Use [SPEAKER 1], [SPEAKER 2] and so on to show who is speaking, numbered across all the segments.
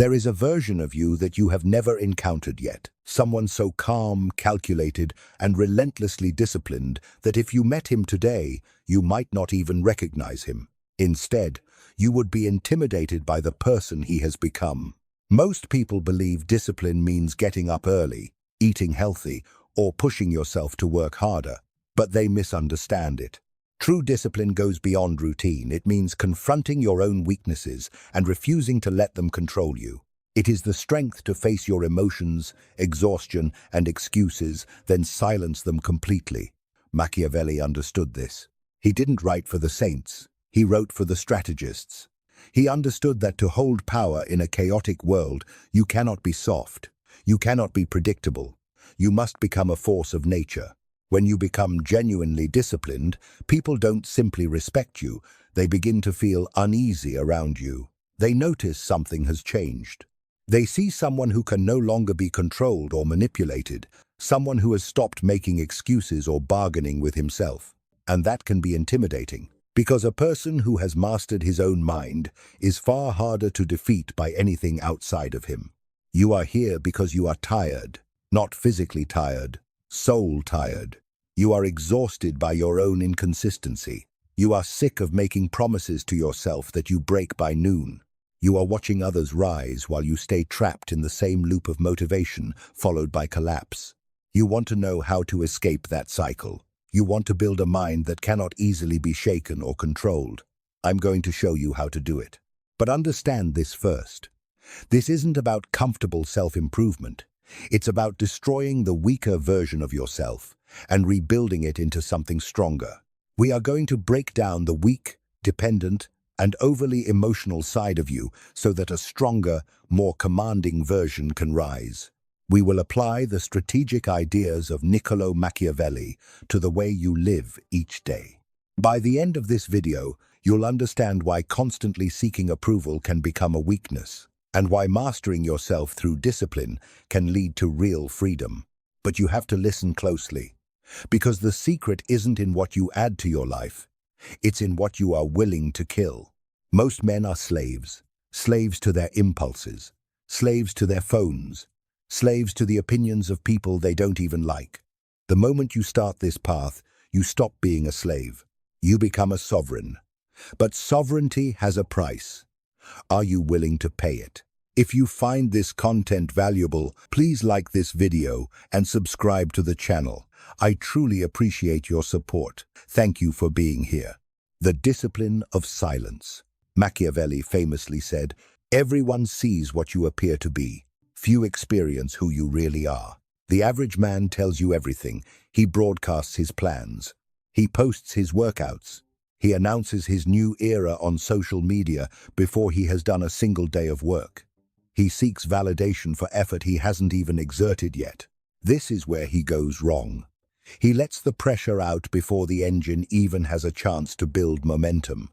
[SPEAKER 1] There is a version of you that you have never encountered yet, someone so calm, calculated, and relentlessly disciplined that if you met him today, you might not even recognize him. Instead, you would be intimidated by the person he has become. Most people believe discipline means getting up early, eating healthy, or pushing yourself to work harder, but they misunderstand it. True discipline goes beyond routine. It means confronting your own weaknesses and refusing to let them control you. It is the strength to face your emotions, exhaustion, and excuses, then silence them completely. Machiavelli understood this. He didn't write for the saints. He wrote for the strategists. He understood that to hold power in a chaotic world, you cannot be soft. You cannot be predictable. You must become a force of nature. When you become genuinely disciplined, people don't simply respect you, they begin to feel uneasy around you. They notice something has changed. They see someone who can no longer be controlled or manipulated, someone who has stopped making excuses or bargaining with himself. And that can be intimidating, because a person who has mastered his own mind is far harder to defeat by anything outside of him. You are here because you are tired, not physically tired, soul tired. You are exhausted by your own inconsistency. You are sick of making promises to yourself that you break by noon. You are watching others rise while you stay trapped in the same loop of motivation, followed by collapse. You want to know how to escape that cycle. You want to build a mind that cannot easily be shaken or controlled. I'm going to show you how to do it. But understand this first. This isn't about comfortable self-improvement. It's about destroying the weaker version of yourself and rebuilding it into something stronger. We are going to break down the weak, dependent, and overly emotional side of you so that a stronger, more commanding version can rise. We will apply the strategic ideas of Niccolo Machiavelli to the way you live each day. By the end of this video, you'll understand why constantly seeking approval can become a weakness, and why mastering yourself through discipline can lead to real freedom. But you have to listen closely, because the secret isn't in what you add to your life, it's in what you are willing to kill. Most men are slaves, slaves to their impulses, slaves to their phones, slaves to the opinions of people they don't even like. The moment you start this path, you stop being a slave. You become a sovereign. But sovereignty has a price. Are you willing to pay it? If you find this content valuable, please like this video and subscribe to the channel. I truly appreciate your support. Thank you for being here. The discipline of silence. Machiavelli famously said, "Everyone sees what you appear to be. Few experience who you really are." The average man tells you everything. He broadcasts his plans. He posts his workouts. He announces his new era on social media before he has done a single day of work. He seeks validation for effort he hasn't even exerted yet. This is where he goes wrong. He lets the pressure out before the engine even has a chance to build momentum.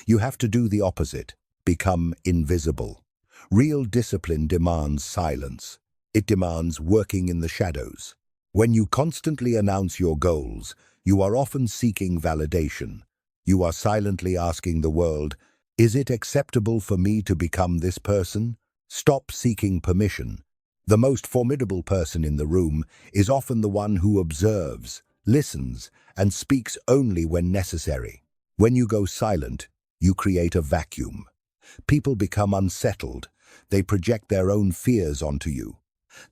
[SPEAKER 1] You have to do the opposite. Become invisible. Real discipline demands silence. It demands working in the shadows. When you constantly announce your goals, you are often seeking validation. You are silently asking the world, "Is it acceptable for me to become this person?" Stop seeking permission. The most formidable person in the room is often the one who observes, listens, and speaks only when necessary. When you go silent, you create a vacuum. People become unsettled. They project their own fears onto you.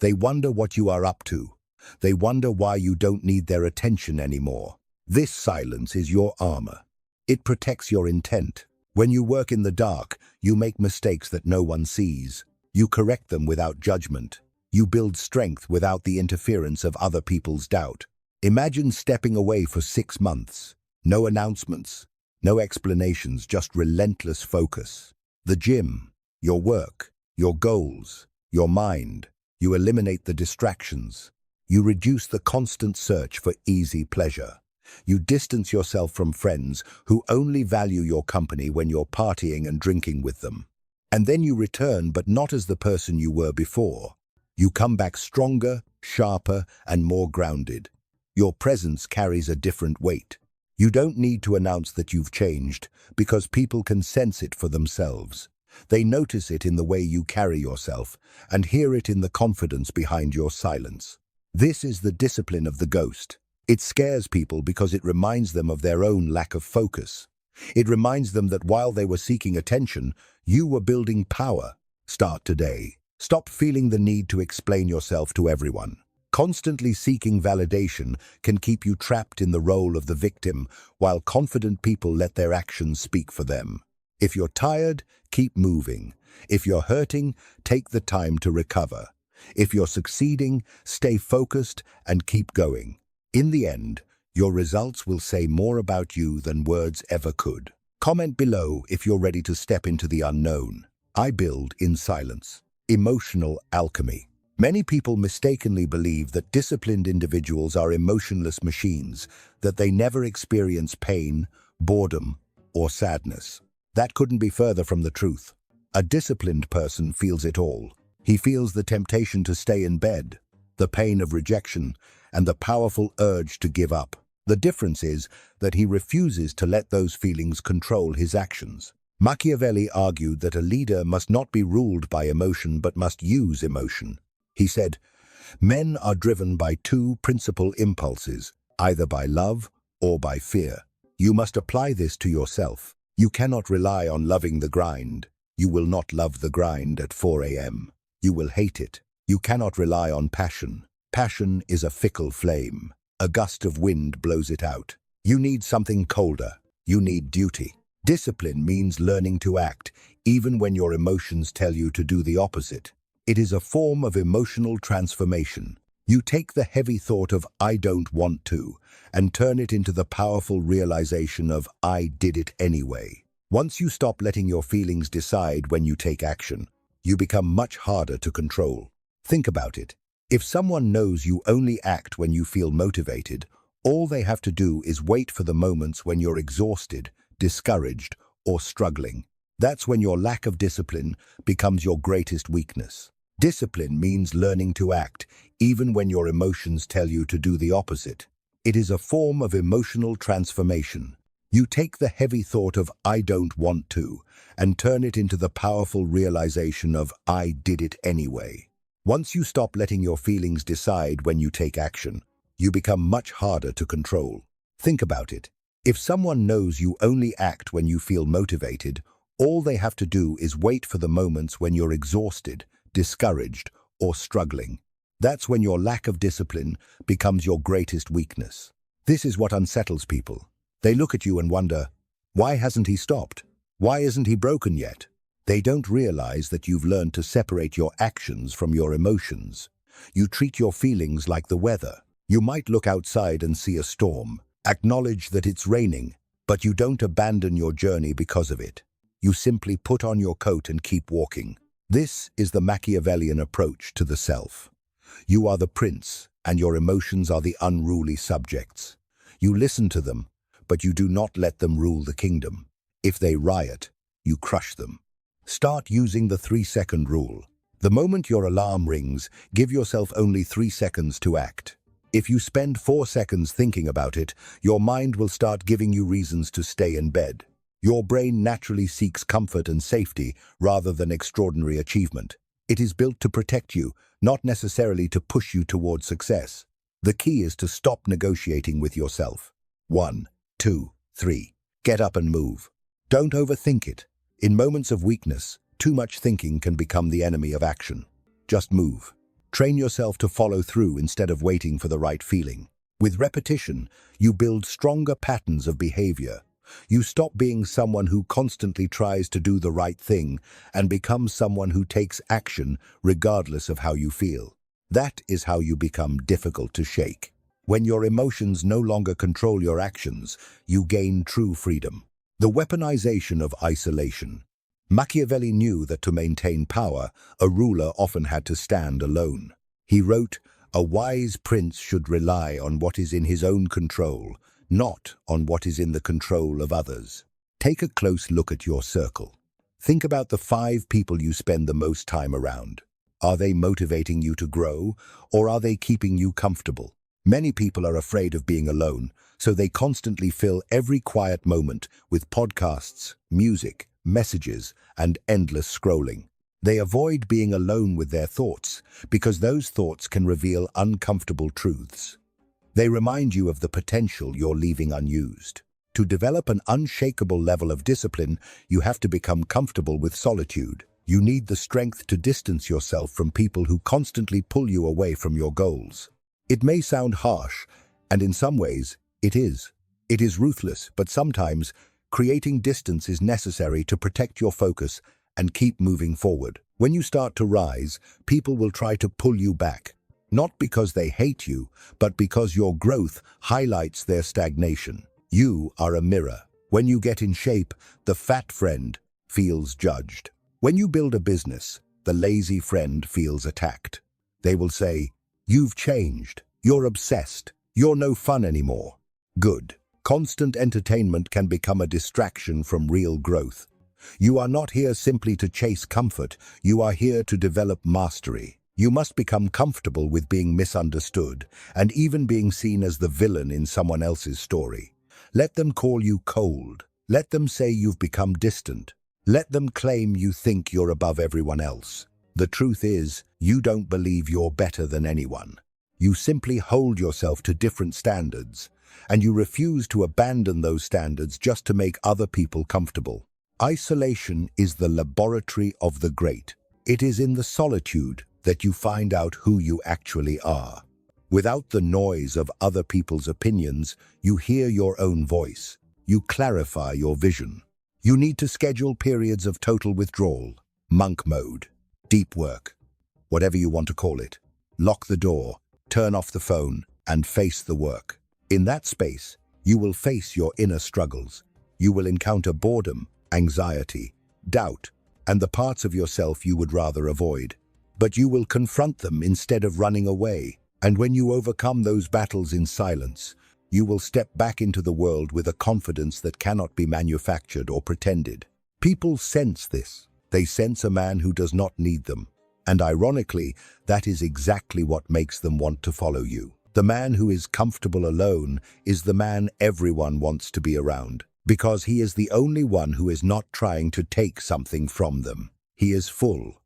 [SPEAKER 1] They wonder what you are up to. They wonder why you don't need their attention anymore. This silence is your armor. It protects your intent. When you work in the dark, you make mistakes that no one sees. You correct them without judgment. You build strength without the interference of other people's doubt. Imagine stepping away for 6 months. No announcements, no explanations, just relentless focus. The gym, your work, your goals, your mind. You eliminate the distractions. You reduce the constant search for easy pleasure. You distance yourself from friends who only value your company when you're partying and drinking with them. And then you return, but not as the person you were before. You come back stronger, sharper, and more grounded. Your presence carries a different weight. You don't need to announce that you've changed, because people can sense it for themselves. They notice it in the way you carry yourself and hear it in the confidence behind your silence. This is the discipline of the ghost. It scares people because it reminds them of their own lack of focus. It reminds them that while they were seeking attention, you were building power. Start today. Stop feeling the need to explain yourself to everyone. Constantly seeking validation can keep you trapped in the role of the victim, while confident people let their actions speak for them. If you're tired, keep moving. If you're hurting, take the time to recover. If you're succeeding, stay focused and keep going. In the end, your results will say more about you than words ever could. Comment below if you're ready to step into the unknown. I build in silence. Emotional alchemy. Many people mistakenly believe that disciplined individuals are emotionless machines, that they never experience pain, boredom, or sadness. That couldn't be further from the truth. A disciplined person feels it all. He feels the temptation to stay in bed, the pain of rejection, and the powerful urge to give up. The difference is that he refuses to let those feelings control his actions. Machiavelli argued that a leader must not be ruled by emotion but must use emotion. He said, "Men are driven by two principal impulses, either by love or by fear. You must apply this to yourself. You cannot rely on loving the grind. You will not love the grind at 4 a.m. You will hate it. You cannot rely on passion. Passion is a fickle flame. A gust of wind blows it out. You need something colder. You need duty. Discipline means learning to act, even when your emotions tell you to do the opposite. It is a form of emotional transformation. You take the heavy thought of "I don't want to" and turn it into the powerful realization of "I did it anyway." Once you stop letting your feelings decide when you take action, you become much harder to control. Think about it. If someone knows you only act when you feel motivated, all they have to do is wait for the moments when you're exhausted, discouraged, or struggling. That's when your lack of discipline becomes your greatest weakness. Discipline means learning to act, even when your emotions tell you to do the opposite. It is a form of emotional transformation. You take the heavy thought of "I don't want to" and turn it into the powerful realization of "I did it anyway." Once you stop letting your feelings decide when you take action, you become much harder to control. Think about it. If someone knows you only act when you feel motivated, all they have to do is wait for the moments when you're exhausted, discouraged, or struggling. That's when your lack of discipline becomes your greatest weakness. This is what unsettles people. They look at you and wonder, why hasn't he stopped? Why isn't he broken yet? They don't realize that you've learned to separate your actions from your emotions. You treat your feelings like the weather. You might look outside and see a storm, acknowledge that it's raining, but you don't abandon your journey because of it. You simply put on your coat and keep walking. This is the Machiavellian approach to the self. You are the prince, and your emotions are the unruly subjects. You listen to them, but you do not let them rule the kingdom. If they riot, you crush them. Start using the 3-second rule. The moment your alarm rings, give yourself only 3 seconds to act. If you spend 4 seconds thinking about it, your mind will start giving you reasons to stay in bed. Your brain naturally seeks comfort and safety rather than extraordinary achievement. It is built to protect you, not necessarily to push you towards success. The key is to stop negotiating with yourself. 1, 2, 3. Get up and move. Don't overthink it. In moments of weakness, too much thinking can become the enemy of action. Just move. Train yourself to follow through instead of waiting for the right feeling. With repetition, you build stronger patterns of behavior. You stop being someone who constantly tries to do the right thing and become someone who takes action regardless of how you feel. That is how you become difficult to shake. When your emotions no longer control your actions, you gain true freedom. The weaponization of isolation. Machiavelli knew that to maintain power, a ruler often had to stand alone. He wrote, "A wise prince should rely on what is in his own control, not on what is in the control of others." Take a close look at your circle. Think about the 5 people you spend the most time around. Are they motivating you to grow, or are they keeping you comfortable? Many people are afraid of being alone, so they constantly fill every quiet moment with podcasts, music, messages, and endless scrolling. They avoid being alone with their thoughts because those thoughts can reveal uncomfortable truths. They remind you of the potential you're leaving unused. To develop an unshakable level of discipline, you have to become comfortable with solitude. You need the strength to distance yourself from people who constantly pull you away from your goals. It may sound harsh, and in some ways, it is. It is ruthless, but sometimes, creating distance is necessary to protect your focus and keep moving forward. When you start to rise, people will try to pull you back. Not because they hate you, but because your growth highlights their stagnation. You are a mirror. When you get in shape, the fat friend feels judged. When you build a business, the lazy friend feels attacked. They will say, "You've changed. You're obsessed. You're no fun anymore." Good. Constant entertainment can become a distraction from real growth. You are not here simply to chase comfort. You are here to develop mastery. You must become comfortable with being misunderstood and even being seen as the villain in someone else's story. Let them call you cold. Let them say you've become distant. Let them claim you think you're above everyone else. The truth is, you don't believe you're better than anyone. You simply hold yourself to different standards, and you refuse to abandon those standards just to make other people comfortable. Isolation is the laboratory of the great. It is in the solitude that you find out who you actually are. Without the noise of other people's opinions, you hear your own voice. You clarify your vision. You need to schedule periods of total withdrawal, monk mode, deep work, whatever you want to call it. Lock the door, turn off the phone, and face the work. In that space, you will face your inner struggles. You will encounter boredom, anxiety, doubt, and the parts of yourself you would rather avoid. But you will confront them instead of running away. And when you overcome those battles in silence, you will step back into the world with a confidence that cannot be manufactured or pretended. People sense this. They sense a man who does not need them. And ironically, that is exactly what makes them want to follow you. The man who is comfortable alone is the man everyone wants to be around, because he is the only one who is not trying to take something from them. He is full.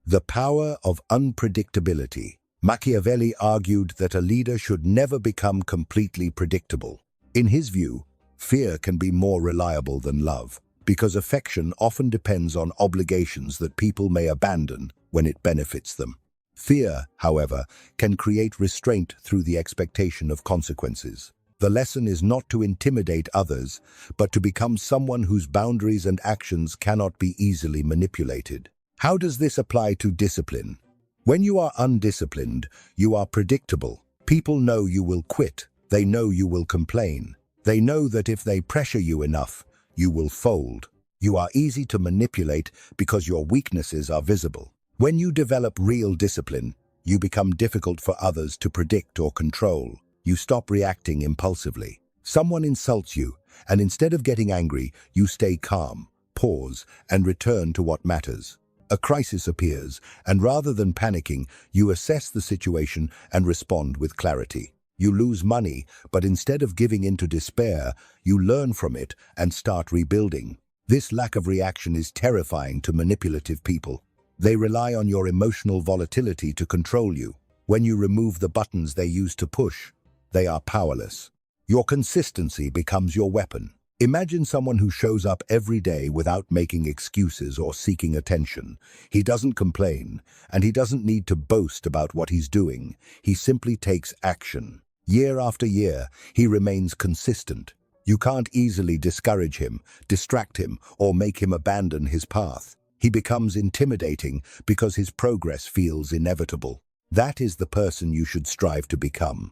[SPEAKER 1] The power of unpredictability. Machiavelli argued that a leader should never become completely predictable. In his view, fear can be more reliable than love, because affection often depends on obligations that people may abandon when it benefits them. Fear, however, can create restraint through the expectation of consequences. The lesson is not to intimidate others, but to become someone whose boundaries and actions cannot be easily manipulated. How does this apply to discipline? When you are undisciplined, you are predictable. People know you will quit. They know you will complain. They know that if they pressure you enough, you will fold. You are easy to manipulate because your weaknesses are visible. When you develop real discipline, you become difficult for others to predict or control. You stop reacting impulsively. Someone insults you, and instead of getting angry, you stay calm, pause, and return to what matters. A crisis appears, and rather than panicking, you assess the situation and respond with clarity. You lose money, but instead of giving in to despair, you learn from it and start rebuilding. This lack of reaction is terrifying to manipulative people. They rely on your emotional volatility to control you. When you remove the buttons they use to push, they are powerless. Your consistency becomes your weapon. Imagine someone who shows up every day without making excuses or seeking attention. He doesn't complain, and he doesn't need to boast about what he's doing. He simply takes action. Year after year, he remains consistent. You can't easily discourage him, distract him, or make him abandon his path. He becomes intimidating because his progress feels inevitable. That is the person you should strive to become.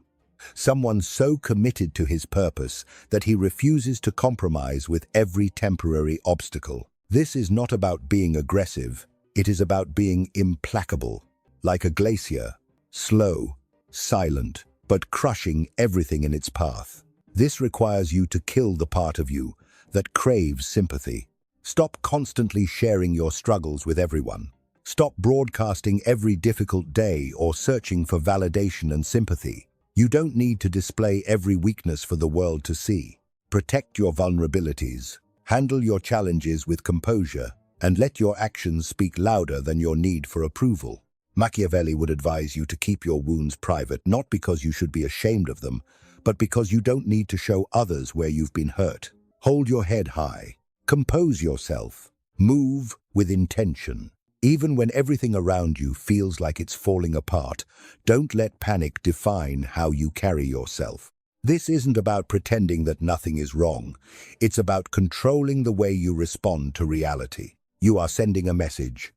[SPEAKER 1] Someone so committed to his purpose that he refuses to compromise with every temporary obstacle. This is not about being aggressive. It is about being implacable, like a glacier, slow, silent, but crushing everything in its path. This requires you to kill the part of you that craves sympathy. Stop constantly sharing your struggles with everyone. Stop broadcasting every difficult day or searching for validation and sympathy. You don't need to display every weakness for the world to see. Protect your vulnerabilities. Handle your challenges with composure. and let your actions speak louder than your need for approval. Machiavelli would advise you to keep your wounds private, not because you should be ashamed of them, but because you don't need to show others where you've been hurt. Hold your head high. Compose yourself. Move with intention. Even when everything around you feels like it's falling apart, don't let panic define how you carry yourself. This isn't about pretending that nothing is wrong. It's about controlling the way you respond to reality. You are sending a message.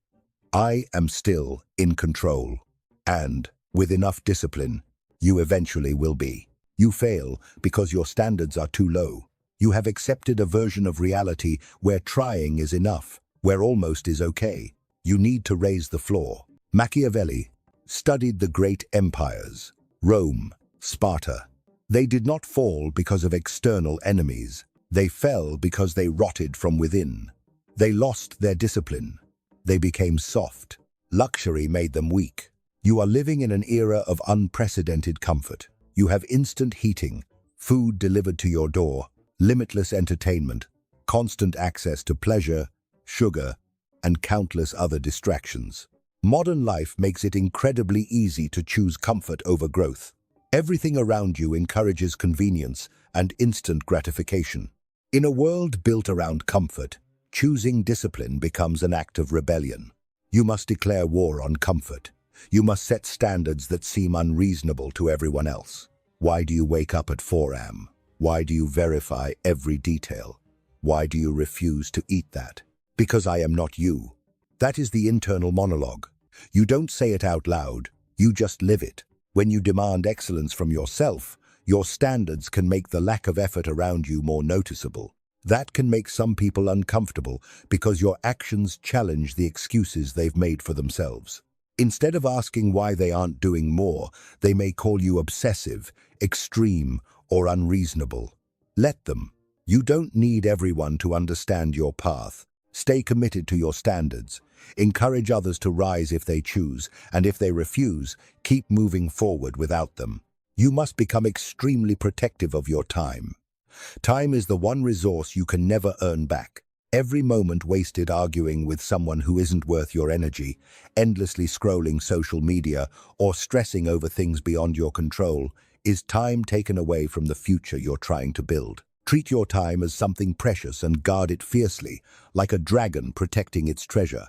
[SPEAKER 1] I am still in control. And, with enough discipline, you eventually will be. You fail because your standards are too low. You have accepted a version of reality where trying is enough, where almost is okay. You need to raise the floor. Machiavelli studied the great empires, Rome, Sparta. They did not fall because of external enemies. They fell because they rotted from within. They lost their discipline. They became soft. Luxury made them weak. You are living in an era of unprecedented comfort. You have instant heating, food delivered to your door, limitless entertainment, constant access to pleasure, sugar, and countless other distractions. Modern life makes it incredibly easy to choose comfort over growth. Everything around you encourages convenience and instant gratification. In a world built around comfort, choosing discipline becomes an act of rebellion. You must declare war on comfort. You must set standards that seem unreasonable to everyone else. Why do you wake up at 4 a.m.? Why do you verify every detail? Why do you refuse to eat that? Because I am not you. That is the internal monologue. You don't say it out loud, you just live it. When you demand excellence from yourself, your standards can make the lack of effort around you more noticeable. That can make some people uncomfortable because your actions challenge the excuses they've made for themselves. Instead of asking why they aren't doing more, they may call you obsessive, extreme, or unreasonable. Let them. You don't need everyone to understand your path. Stay committed to your standards. Encourage others to rise if they choose, and if they refuse, keep moving forward without them. You must become extremely protective of your time. Time is the one resource you can never earn back. Every moment wasted arguing with someone who isn't worth your energy, endlessly scrolling social media, or stressing over things beyond your control, is time taken away from the future you're trying to build. Treat your time as something precious and guard it fiercely, like a dragon protecting its treasure.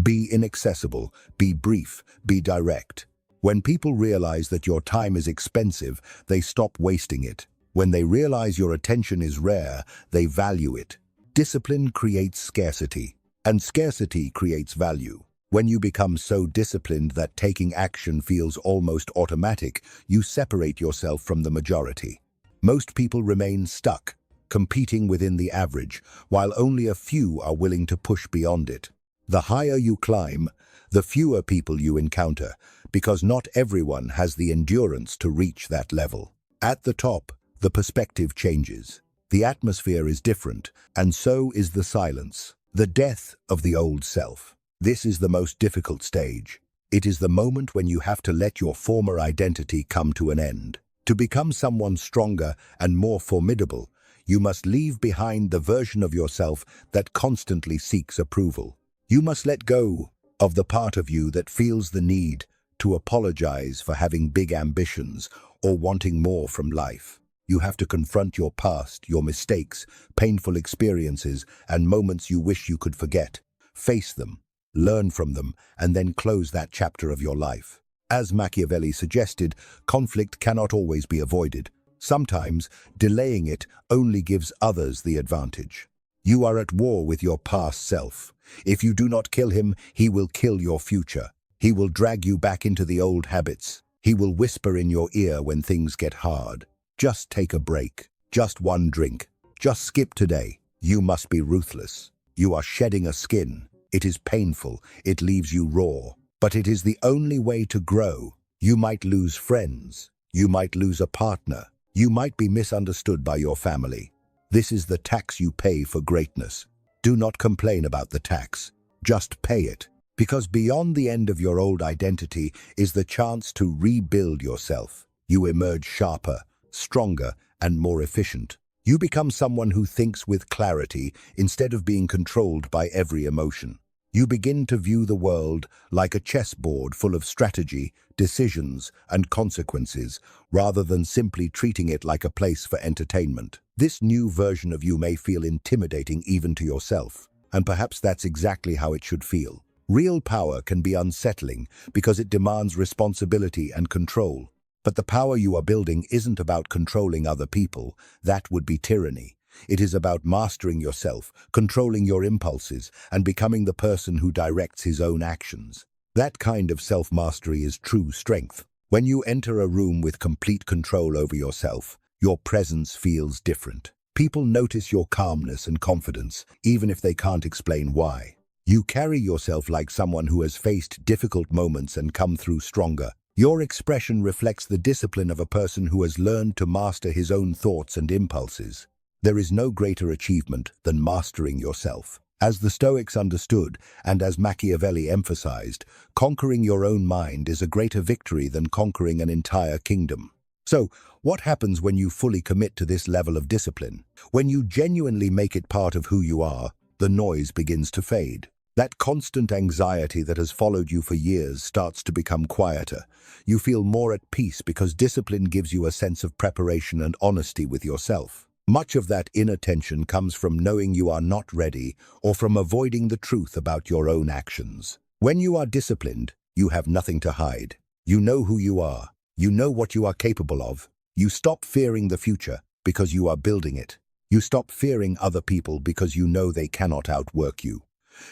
[SPEAKER 1] Be inaccessible, be brief, be direct. When people realize that your time is expensive, they stop wasting it. When they realize your attention is rare, they value it. Discipline creates scarcity, and scarcity creates value. When you become so disciplined that taking action feels almost automatic, you separate yourself from the majority. Most people remain stuck, competing within the average, while only a few are willing to push beyond it. The higher you climb, the fewer people you encounter, because not everyone has the endurance to reach that level. At the top, the perspective changes. The atmosphere is different, and so is the silence. The death of the old self. This is the most difficult stage. It is the moment when you have to let your former identity come to an end. To become someone stronger and more formidable, you must leave behind the version of yourself that constantly seeks approval. You must let go of the part of you that feels the need to apologize for having big ambitions or wanting more from life. You have to confront your past, your mistakes, painful experiences, and moments you wish you could forget. Face them, learn from them, and then close that chapter of your life. As Machiavelli suggested, conflict cannot always be avoided. Sometimes, delaying it only gives others the advantage. You are at war with your past self. If you do not kill him, he will kill your future. He will drag you back into the old habits. He will whisper in your ear when things get hard. Just take a break. Just one drink. Just skip today. You must be ruthless. You are shedding a skin. It is painful. It leaves you raw. But it is the only way to grow. You might lose friends. You might lose a partner. You might be misunderstood by your family. This is the tax you pay for greatness. Do not complain about the tax. Just pay it. Because beyond the end of your old identity is the chance to rebuild yourself. You emerge sharper, stronger, and more efficient. You become someone who thinks with clarity instead of being controlled by every emotion. You begin to view the world like a chessboard full of strategy, decisions, and consequences, rather than simply treating it like a place for entertainment. This new version of you may feel intimidating even to yourself, and perhaps that's exactly how it should feel. Real power can be unsettling because it demands responsibility and control. But the power you are building isn't about controlling other people. That would be tyranny. It is about mastering yourself, controlling your impulses, and becoming the person who directs his own actions. That kind of self-mastery is true strength. When you enter a room with complete control over yourself, your presence feels different. People notice your calmness and confidence, even if they can't explain why. You carry yourself like someone who has faced difficult moments and come through stronger. Your expression reflects the discipline of a person who has learned to master his own thoughts and impulses. There is no greater achievement than mastering yourself. As the Stoics understood, and as Machiavelli emphasized, conquering your own mind is a greater victory than conquering an entire kingdom. So, what happens when you fully commit to this level of discipline? When you genuinely make it part of who you are, the noise begins to fade. That constant anxiety that has followed you for years starts to become quieter. You feel more at peace because discipline gives you a sense of preparation and honesty with yourself. Much of that inner tension comes from knowing you are not ready or from avoiding the truth about your own actions. When you are disciplined, you have nothing to hide. You know who you are. You know what you are capable of. You stop fearing the future because you are building it. You stop fearing other people because you know they cannot outwork you.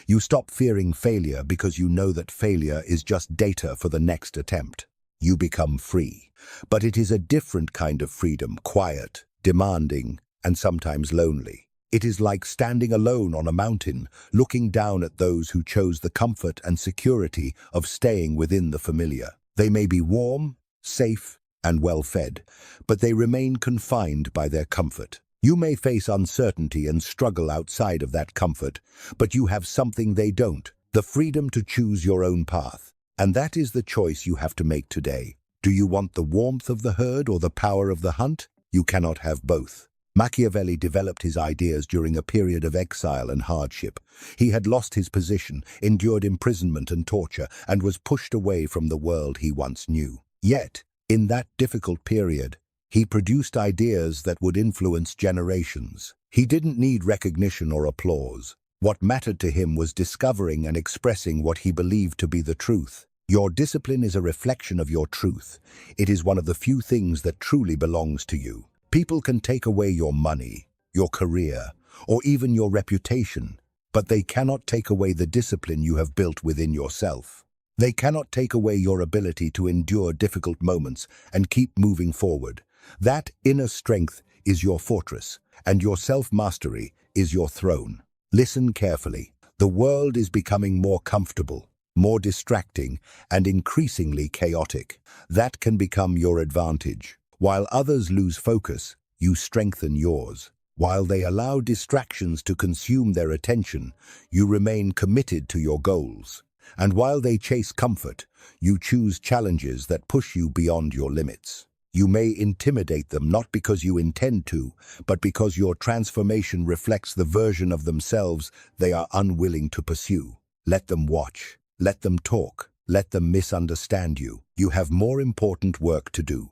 [SPEAKER 1] You stop fearing failure because you know that failure is just data for the next attempt. You become free. But it is a different kind of freedom, quiet, demanding, and sometimes lonely. It is like standing alone on a mountain, looking down at those who chose the comfort and security of staying within the familiar. They may be warm, safe, and well-fed, but they remain confined by their comfort. You may face uncertainty and struggle outside of that comfort, but you have something they don't, the freedom to choose your own path. And that is the choice you have to make today. Do you want the warmth of the herd or the power of the hunt? You cannot have both. Machiavelli developed his ideas during a period of exile and hardship. He had lost his position, endured imprisonment and torture, and was pushed away from the world he once knew. Yet, in that difficult period, he produced ideas that would influence generations. He didn't need recognition or applause. What mattered to him was discovering and expressing what he believed to be the truth. Your discipline is a reflection of your truth. It is one of the few things that truly belongs to you. People can take away your money, your career, or even your reputation, but they cannot take away the discipline you have built within yourself. They cannot take away your ability to endure difficult moments and keep moving forward. That inner strength is your fortress, and your self-mastery is your throne. Listen carefully. The world is becoming more comfortable, more distracting, and increasingly chaotic. That can become your advantage. While others lose focus, you strengthen yours. While they allow distractions to consume their attention, you remain committed to your goals. And while they chase comfort, you choose challenges that push you beyond your limits. You may intimidate them not because you intend to, but because your transformation reflects the version of themselves they are unwilling to pursue. Let them watch. Let them talk. Let them misunderstand you. You have more important work to do.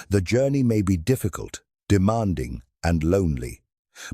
[SPEAKER 1] The journey may be difficult, demanding, and lonely,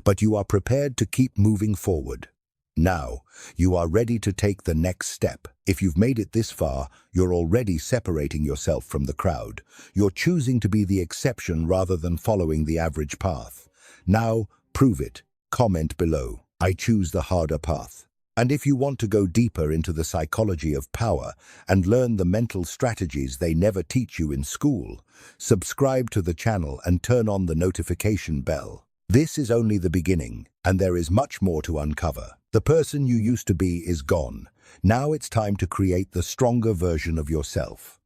[SPEAKER 1] but you are prepared to keep moving forward. Now, you are ready to take the next step. If you've made it this far, you're already separating yourself from the crowd. You're choosing to be the exception rather than following the average path. Now, prove it. Comment below. I choose the harder path. And if you want to go deeper into the psychology of power and learn the mental strategies they never teach you in school, subscribe to the channel and turn on the notification bell. This is only the beginning, and there is much more to uncover. The person you used to be is gone. Now it's time to create the stronger version of yourself.